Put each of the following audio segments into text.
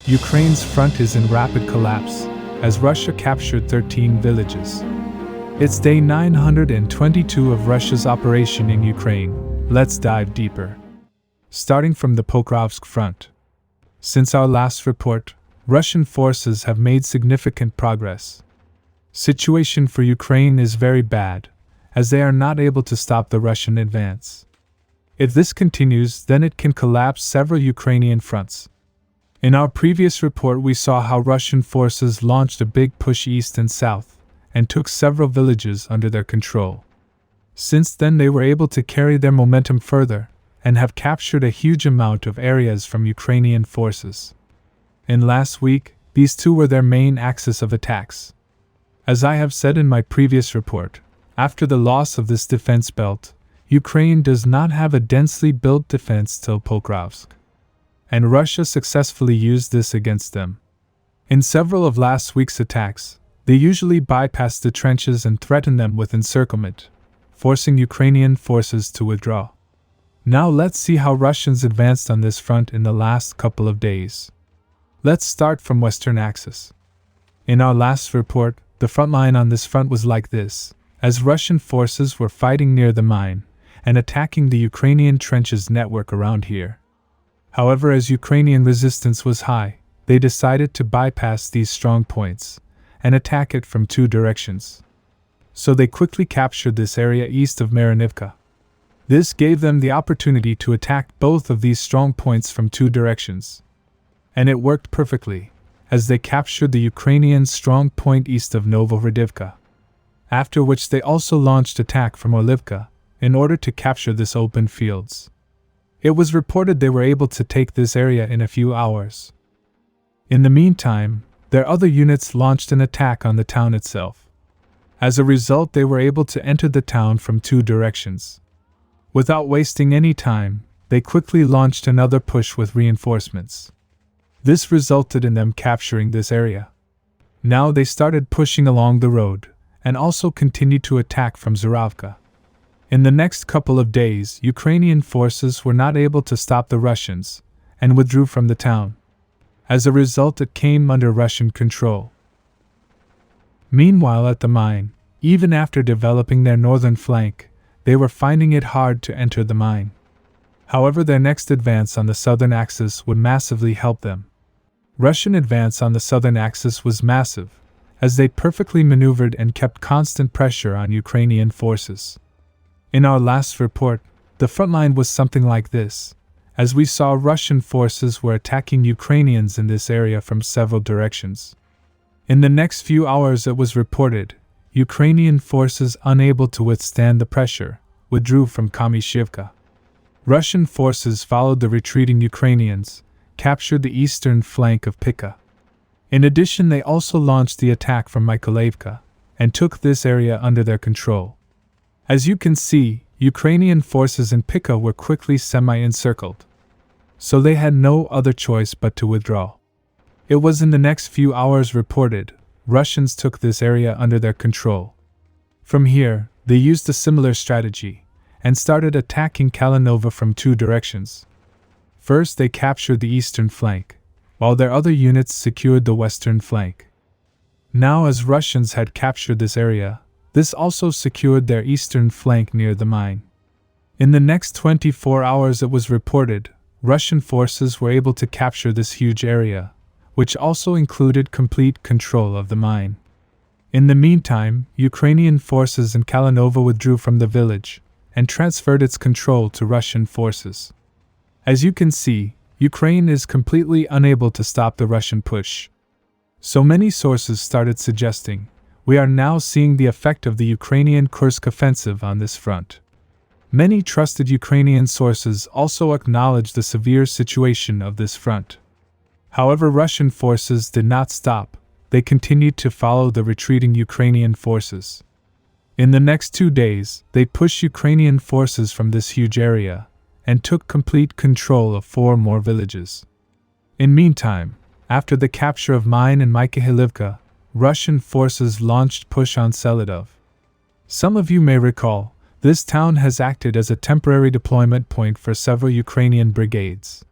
Ukraine's front is in rapid collapse, as Russia captured 13 villages. It's day 922 of Russia's operation in Ukraine. Let's dive deeper. Starting from the Pokrovsk front. Since our last report, Russian forces have made significant progress. Situation for Ukraine is very bad, as they are not able to stop the Russian advance. If this continues, then it can collapse several Ukrainian fronts. In our previous report, we saw how Russian forces launched a big push east and south, and took several villages under their control. Since then, they were able to carry their momentum further, and have captured a huge amount of areas from Ukrainian forces. In last week, these two were their main axis of attacks. As I have said in my previous report, after the loss of this defense belt, Ukraine does not have a densely built defense till Pokrovsk. And Russia successfully used this against them. In several of last week's attacks, they usually bypassed the trenches and threatened them with encirclement, forcing Ukrainian forces to withdraw. Now let's see how Russians advanced on this front in the last couple of days. Let's start from Western Axis. In our last report, the front line on this front was like this, as Russian forces were fighting near the mine and attacking the Ukrainian trenches network around here. However, as Ukrainian resistance was high, they decided to bypass these strong points and attack it from two directions. So they quickly captured this area east of Maryinka. This gave them the opportunity to attack both of these strong points from two directions. And it worked perfectly, as they captured the Ukrainian strong point east of Avdiivka. After which they also launched attack from Avdiivka, in order to capture this open fields. It was reported they were able to take this area in a few hours. In the meantime, their other units launched an attack on the town itself. As a result, they were able to enter the town from two directions. Without wasting any time, they quickly launched another push with reinforcements. This resulted in them capturing this area. Now they started pushing along the road, and also continued to attack from Zaporizhzhia. In the next couple of days, Ukrainian forces were not able to stop the Russians, and withdrew from the town. As a result, it came under Russian control. Meanwhile, at the mine, even after developing their northern flank, they were finding it hard to enter the mine. However, their next advance on the southern axis would massively help them. Russian advance on the southern axis was massive, as they perfectly maneuvered and kept constant pressure on Ukrainian forces. In our last report, the front line was something like this, as we saw Russian forces were attacking Ukrainians in this area from several directions. In the next few hours, it was reported, Ukrainian forces, unable to withstand the pressure, withdrew from Kamyshivka. Russian forces followed the retreating Ukrainians, captured the eastern flank of Pika. In addition, they also launched the attack from Mykolaievka, and took this area under their control. As you can see, Ukrainian forces in Pika were quickly semi-encircled. So they had no other choice but to withdraw. It was in the next few hours reported, Russians took this area under their control. From here, they used a similar strategy, and started attacking Kalinova from two directions. First, they captured the eastern flank, while their other units secured the western flank. Now, as Russians had captured this area, this also secured their eastern flank near the mine. In the next 24 hours, it was reported, Russian forces were able to capture this huge area, which also included complete control of the mine. In the meantime, Ukrainian forces in Kalinova withdrew from the village, and transferred its control to Russian forces. As you can see, Ukraine is completely unable to stop the Russian push. So many sources started suggesting, we are now seeing the effect of the Ukrainian Kursk offensive on this front. Many trusted Ukrainian sources also acknowledged the severe situation of this front. However, Russian forces did not stop, they continued to follow the retreating Ukrainian forces. In the next 2 days, they pushed Ukrainian forces from this huge area, and took complete control of 4 more villages. In meantime, after the capture of Mine and Mykolaievka, Russian forces launched push on Selidov. Some of you may recall, this town has acted as a temporary deployment point for several Ukrainian brigades.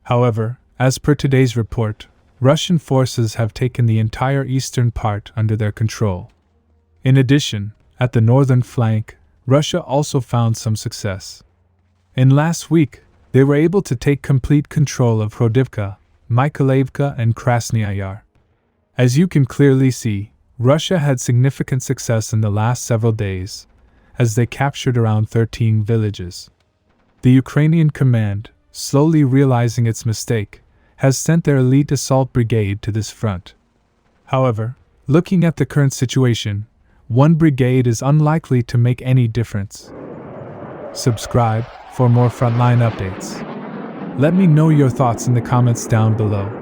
However, as per today's report, Russian forces have taken the entire eastern part under their control. In addition, at the northern flank, Russia also found some success. In last week, they were able to take complete control of Avdiivka, Mykolaiivka, and Krasnaya Yar. As you can clearly see, Russia had significant success in the last several days, as they captured around 13 villages. The Ukrainian command, slowly realizing its mistake, has sent their elite assault brigade to this front. However, looking at the current situation, one brigade is unlikely to make any difference. Subscribe for more frontline updates. Let me know your thoughts in the comments down below.